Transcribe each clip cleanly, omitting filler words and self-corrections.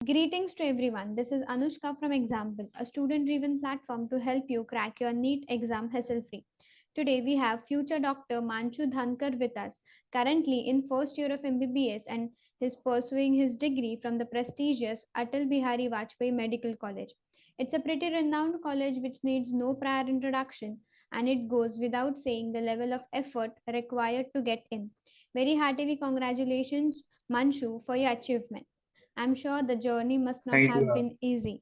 Greetings to everyone. This is Anushka from Example, a student driven platform to help you crack your NEET exam hassle free. Today we have future Dr. Manshu Dhankar with us, currently in first year of MBBS and is pursuing his degree from the prestigious Atal Bihari Vajpayee Medical College. It's a pretty renowned college which needs no prior introduction, and it goes without saying the level of effort required to get in. Very heartily congratulations, Manshu, for your achievement. I'm sure the journey must not Thank you, have been easy.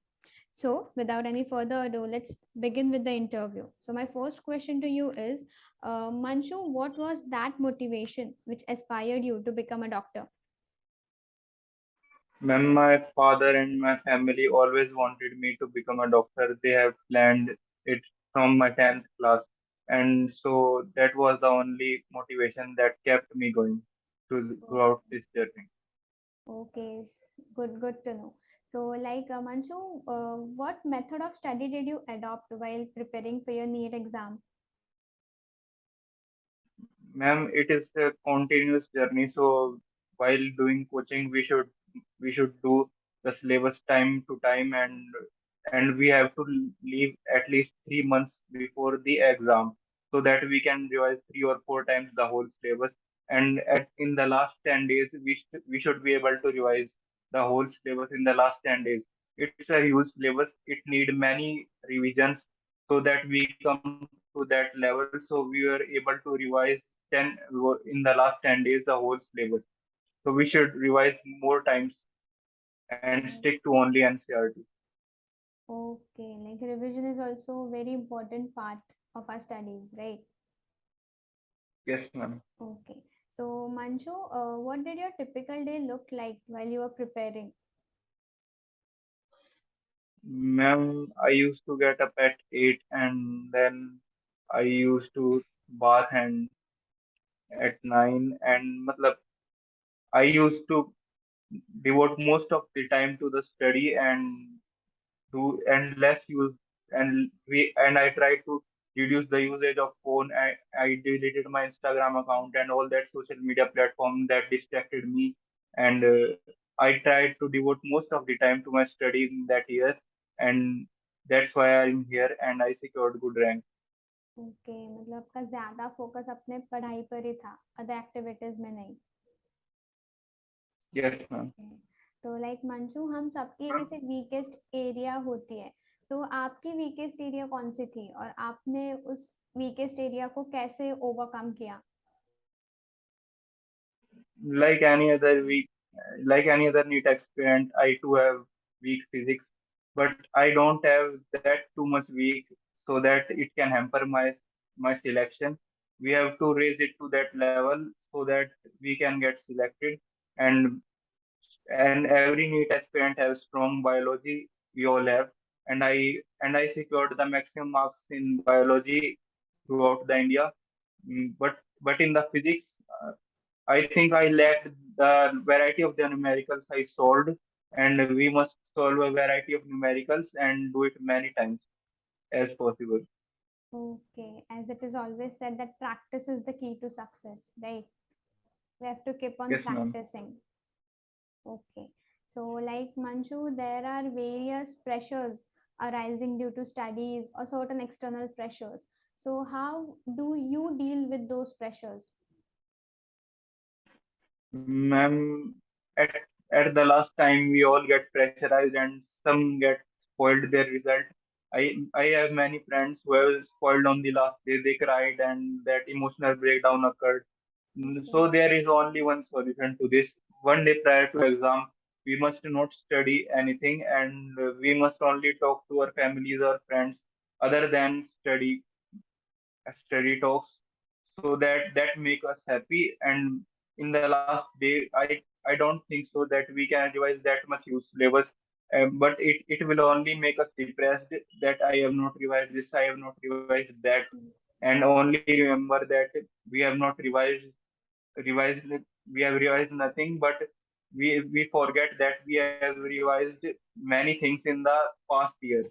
So, without any further ado, let's begin with the interview. So, my first question to you is Manshu, what was that motivation which aspired you to become a doctor? ma'am. My father and my family always wanted me to become a doctor. They have planned it from my 10th class, and so that was the only motivation that kept me going throughout this journey. Okay, good to know. So, Manshu, what method of study did you adopt while preparing for your NEET exam? Ma'am, it is a continuous journey. So while doing coaching, we should do the syllabus time to time, and we have to leave at least 3 months before the exam so that we can revise 3 or 4 times the whole syllabus. And in the last 10 days, we should be able to revise the whole syllabus in the last 10 days. It's a huge syllabus. It need many revisions so that we come to that level. So we were able to revise in the last 10 days the whole syllabus. So we should revise more times and stick to only NCRT. Okay, like revision is also a very important part of our studies, right? Yes, ma'am. Okay. So, Manshu, what did your typical day look like while you were preparing? Ma'am, I used to get up at 8 and then I used to bath and at 9 and matlab, I used to devote most of the time to the study and less use and I tried to reduce the usage of phone. I deleted my Instagram account and all that social media platform that distracted me, and I tried to devote most of the time to my study in that year, and that's why I'm here and I secured good rank. Okay मतलब आपका ज्यादा focus अपने पढ़ाई पर ही था other activities में नहीं. Yes, ma'am. Okay. तो लाइक मंशु हम सबकी एक ऐसे वीकेस्ट एरिया होती है. तो आपकी वीकेस्ट एरिया कौन सी थी और आपने उस वीकेस्ट एरिया को कैसे ओवरकम किया? Like any other week, like any other NEET aspirant, I too have weak physics, but I don't have that too much weak so that it can hamper my selection. We have to raise it to that level so that we can get selected. And and every NEET aspirant has strong biology. We all have, and I secured the maximum marks in biology throughout the India. But in the physics, I think I lacked the variety of the numericals I solved, and we must solve a variety of numericals and do it many times as possible. Okay, as it is always said that practice is the key to success, right? We have to keep on Yes, ma'am. practicing. Okay. So, like Manshu, there are various pressures arising due to studies or certain external pressures. So, how do you deal with those pressures? Ma'am, at, at the last time we all get pressurized and some get spoiled their result. I have many friends who have spoiled on the last day. They cried and that emotional breakdown occurred. Okay. So there is only one solution to this. One day prior to exam, we must not study anything and we must only talk to our families or friends other than study talks so that make us happy. And in the last day, I don't think so that we can revise that much use syllabus, but it will only make us depressed that I have not revised this, I have not revised that, and only remember that we have not revised we have revised nothing, but we forget that we have revised many things in the past year.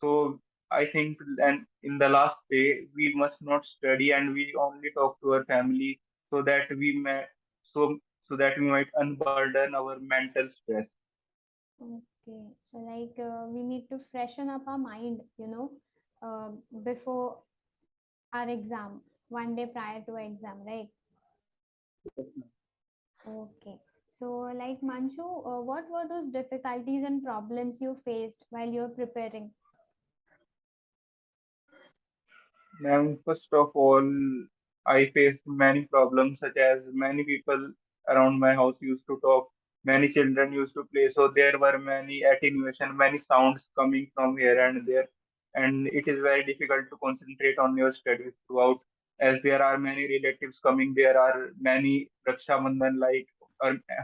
So I think, and in the last day, we must not study and we only talk to our family so that we may so so that we might unburden our mental stress. Okay, so like we need to freshen up our mind, uh, before our exam, one day prior to our exam, right? Okay. So, like Manshu, what were those difficulties and problems you faced while you were preparing? Ma'am, first of all, I faced many problems, such as many people around my house used to talk, many children used to play, so there were many attenuation, many sounds coming from here and there, and it is very difficult to concentrate on your studies throughout, as there are many relatives coming, there are many Raksha Bandhan like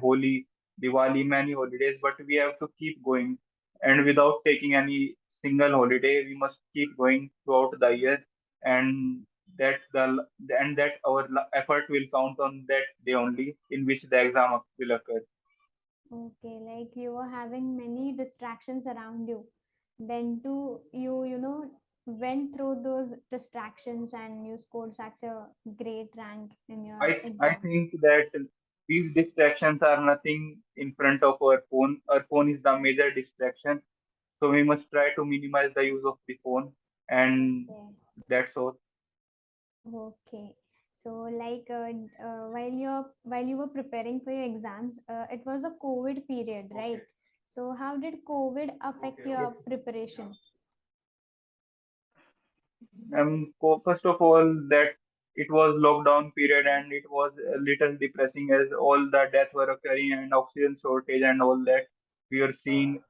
Holi, Diwali, many holidays, but we have to keep going, and without taking any single holiday, we must keep going throughout the year, and that the and that our effort will count on that day only in which the exam will occur. Okay, like you were having many distractions around you. Then too, went through those distractions and you scored such a great rank in your I exam. think that these distractions are nothing in front of our phone. Our phone is the major distraction, so we must try to minimize the use of the phone, and Okay. that's all. Okay. So, like, while you were preparing for your exams, it was a COVID period, right? So, how did COVID affect Yes. your preparation? First of all, that it was lockdown period and it was a little depressing as all the deaths were occurring and oxygen shortage and all that we are seeing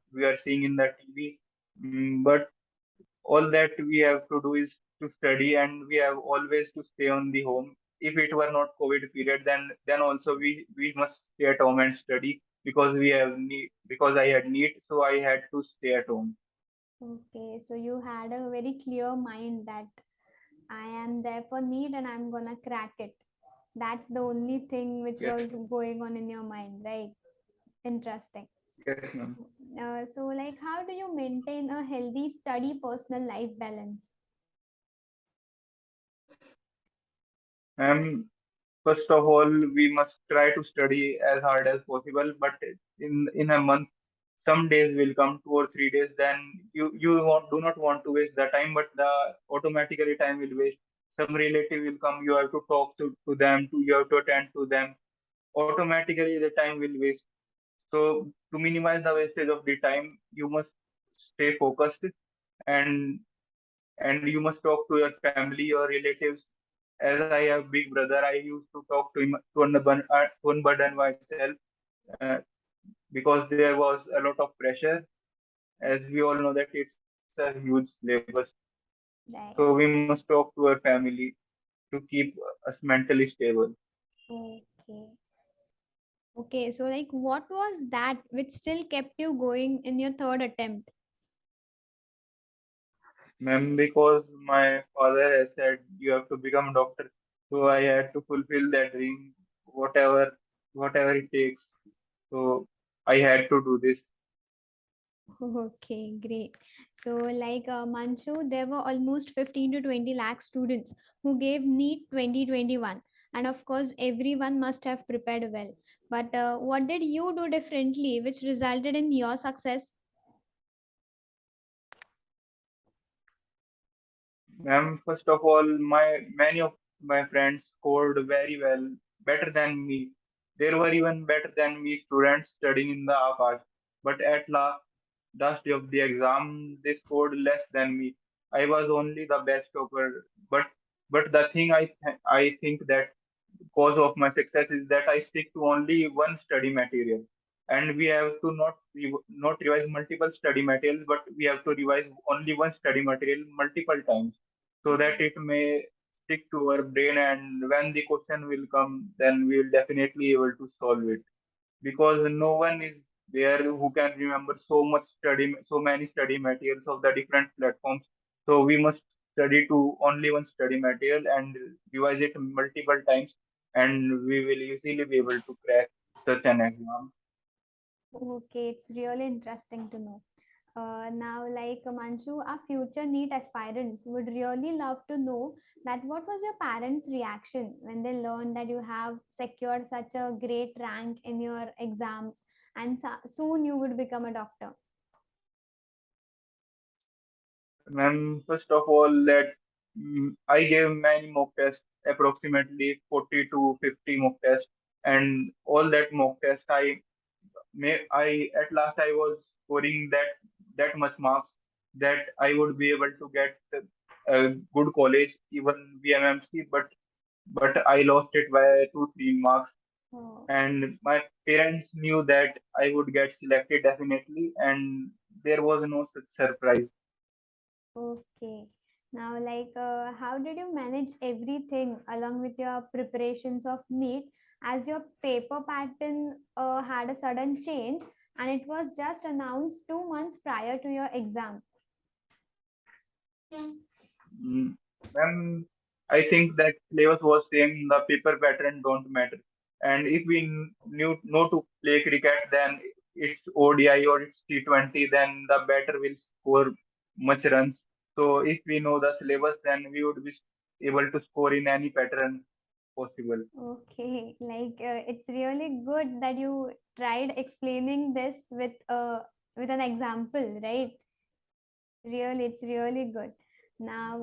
in the TV. But all that we have to do is to study, and we have always to stay on the home. If it were not COVID period, then also we must stay at home and study because we have need because I had need, so I had to stay at home. Okay, so you had a very clear mind that I am there for need and I'm gonna crack it. That's the only thing which Yes, was going on in your mind, right? Interesting. yes, ma'am. So, like, how do you maintain a healthy study personal life balance? Um, First of all, we must try to study as hard as possible, but in a month, some days will come, 2 or 3 days, then do not want to waste the time, but the automatically time will waste. Some relative will come, you have to talk to them, you have to attend to them. Automatically, the time will waste. So to minimize the wastage of the time, you must stay focused, and and you must talk to your family or relatives. As I have big brother, I used to talk to him to unburden myself, uh, because there was a lot of pressure. As we all know that it's a huge syllabus, so we Right. must talk to our family to keep us mentally stable. Okay. Okay, so like what was that which still kept you going in your third attempt? Ma'am, because my father has said you have to become a doctor, so I had to fulfill that dream, whatever whatever it takes. So I had to do this. Okay, great. So like Manshu, there were almost 15 to 20 lakh students who gave NEET 2021. And of course, everyone must have prepared well. But what did you do differently which resulted in your success? Ma'am, first of all, many of my friends scored very well, better than me. There were even better than me students studying in the Akash. But at last day of the exam, they scored less than me. I was only the best topper. But the thing I think that cause of my success is that I stick to only one study material, and we have to not revise multiple study materials, but we have to revise only one study material multiple times, so that it may stick to our brain, and when the question will come, then we will definitely able to solve it, because no one is there who can remember so many study materials of the different platforms. So we must study to only one study material and revise it multiple times, and we will easily be able to crack such an exam. Okay, it's really interesting to know. Now, like Manshu, our future NEET aspirants would really love to know that what was your parents' reaction when they learned that you have secured such a great rank in your exams, and soon you would become a doctor? Ma'am, first of all, I gave many mock tests, approximately 40 to 50 mock tests, and all that mock test I at last I was scoring that much marks that I would be able to get a good college, even VMMC, but I lost it by 2 3 marks, Oh, and my parents knew that I would get selected definitely, and there was no such surprise. okay. Now, how did you manage everything along with your preparations of NEET, as your paper pattern had a sudden change and it was just announced 2 months prior to your exam? Mm, Then I think that syllabus was same. The paper pattern don't matter. And if we knew know to play cricket, then it's ODI or it's T20, then the batter will score much runs. So if we know the syllabus, then we would be able to score in any pattern possible. Okay, it's really good that you tried explaining this with an example, right? Really, it's really good. Now,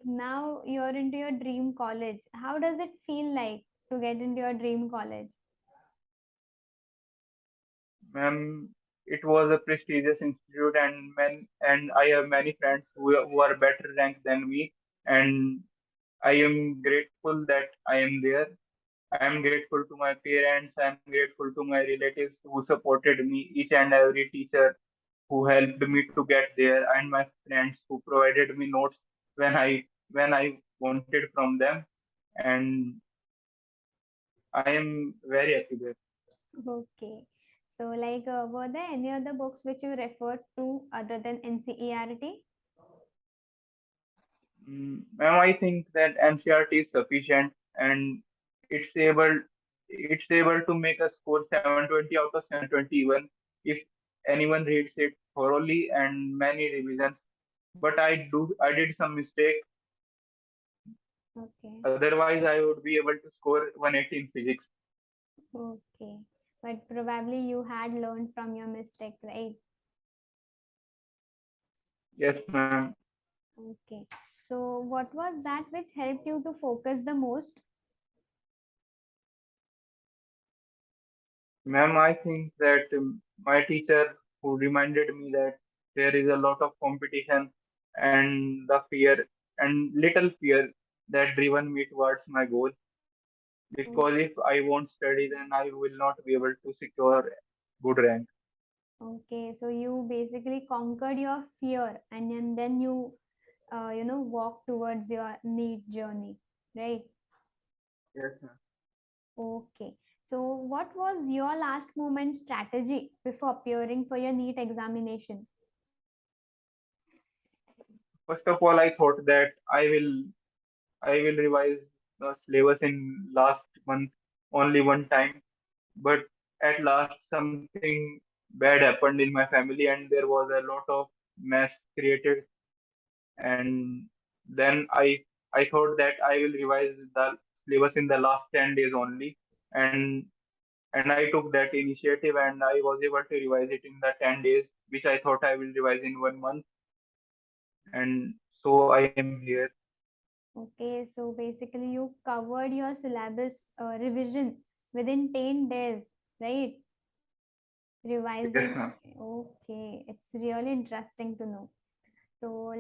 now you're into your dream college. How does it feel like to get into your dream college? Ma'am, it was a prestigious institute, and I have many friends who are better ranked than me, and I am grateful that I am there. I am grateful to my parents. I am grateful to my relatives who supported me, each and every teacher who helped me to get there, and my friends who provided me notes when I wanted from them. And I am very happy there. Okay. So, were there any other books which you referred to other than NCERT? Ma'am, I think that NCRT is sufficient, and it's able it's able to make a score 720 out of 720 even if anyone reads it thoroughly and many revisions. But I did some mistake. Okay. Otherwise, I would be able to score 180 in physics. Okay. But probably you had learned from your mistake, right? Yes, ma'am. Okay. So, what was that which helped you to focus the most? Ma'am, I think that my teacher who reminded me that there is a lot of competition and the fear and little fear that driven me towards my goal. Because if I won't study, then I will not be able to secure good rank. Okay, so you basically conquered your fear and then you, walk towards your NEET journey, right? Yes, ma'am. Okay. So, what was your last moment strategy before appearing for your NEET examination? First of all, I thought that I will revise the syllabus in last month only one time. But at last, something bad happened in my family, and there was a lot of mess created. And then I thought that I will revise the syllabus in the last 10 days only, and and I took that initiative, and I was able to revise it in the 10 days, which I thought I will revise in 1 month, and so I am here. Okay, so basically you covered your syllabus revision within 10 days, right? Yes, Revising. ma'am. Okay, it's really interesting to know. So,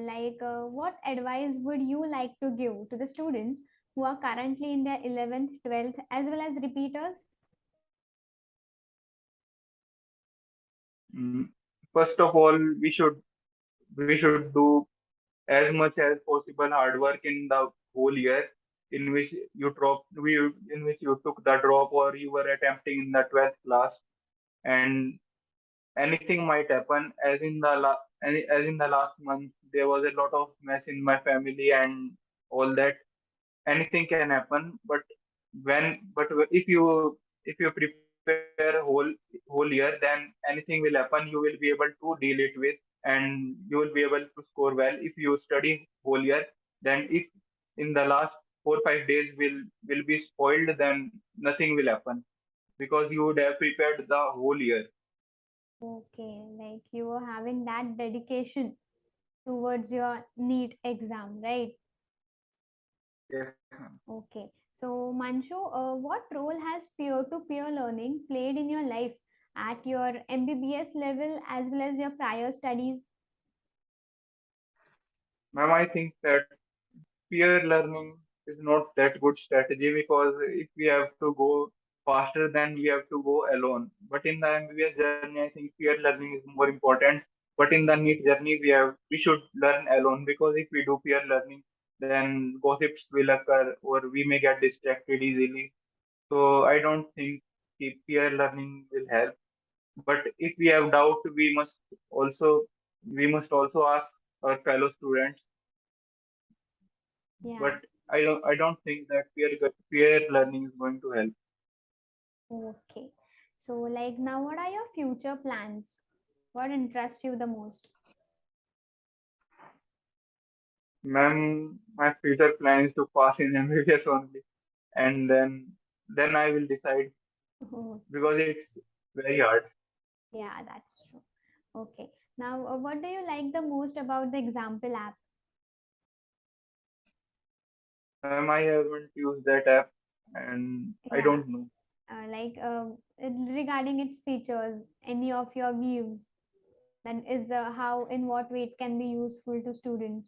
what advice would you like to give to the students who are currently in their 11th, 12th, as well as repeaters? Mm, First of all, we should do as much as possible hard work in the whole year in which in which you took the drop or you were attempting in the 12th class, and anything might happen. As in the last month there was a lot of mess in my family and all that. Anything can happen, but if you prepare whole year, then anything will happen. You will be able to deal it with, and you will be able to score well. If you study whole year, then if in the last 4 5 days will be spoiled, then nothing will happen because you would have prepared the whole year. Okay, like you were having that dedication towards your NEET exam, right? Yes, Okay. So, Manshu, what role has peer-to-peer learning played in your life at your MBBS level as well as your prior studies? ma'am, I think that peer learning is not that good strategy because if we have to go faster, then we have to go alone. But in the MBBS journey, I think peer learning is more important. But in the NEET journey, we should learn alone because if we do peer learning, then gossips will occur or we may get distracted easily. So I don't think peer learning will help. But if we have doubt, also we must also ask our fellow students. Yeah. But I don't think that peer learning is going to help. Okay. So, like now, what are your future plans? What interests you the most? Ma'am, my future plan is to pass in MBBS only, and then I will decide Oh, because it's very hard. yeah, that's true. Okay. Now, what do you like the most about the example app? Ma'am, I haven't used that app, and I Yeah, don't know. regarding its features, any of your views, that is how, in what way it can be useful to students.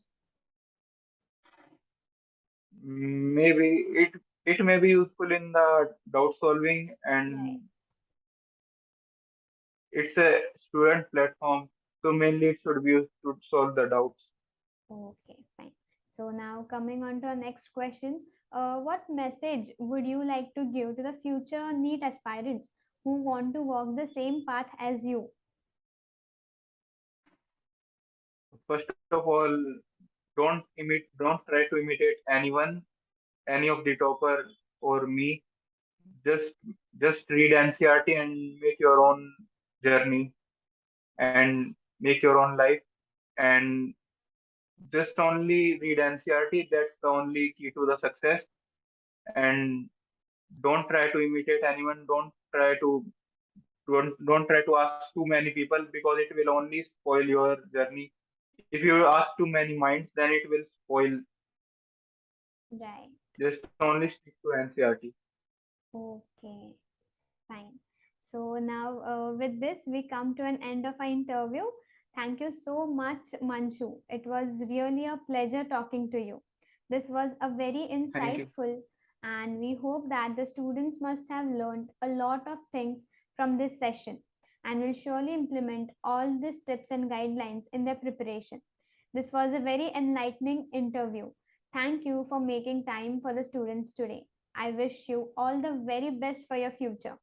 Maybe it may be useful in the doubt solving, Right. and it's a student platform, so mainly it should be used to solve the doubts. Okay, fine. So now coming on to our next question, what message would you like to give to the future NEET aspirants who want to walk the same path as you? First of all, don't try to imitate anyone, any of the topper or me. Just just read NCRT and make your own journey and make your own life. And just only read NCRT. That's the only key to the success. And don't try to imitate anyone. Don't try to ask too many people because it will only spoil your journey. If you ask too many minds, then it will spoil. Right. Just only stick to NCRT. Okay. Fine. So now, with this, we come to an end of our interview. Thank you so much, Manshu. It was really a pleasure talking to you. This was a very Thank you. insightful, and we hope that the students must have learned a lot of things from this session and will surely implement all these tips and guidelines in their preparation. This was a very enlightening interview. Thank you for making time for the students today. I wish you all the very best for your future.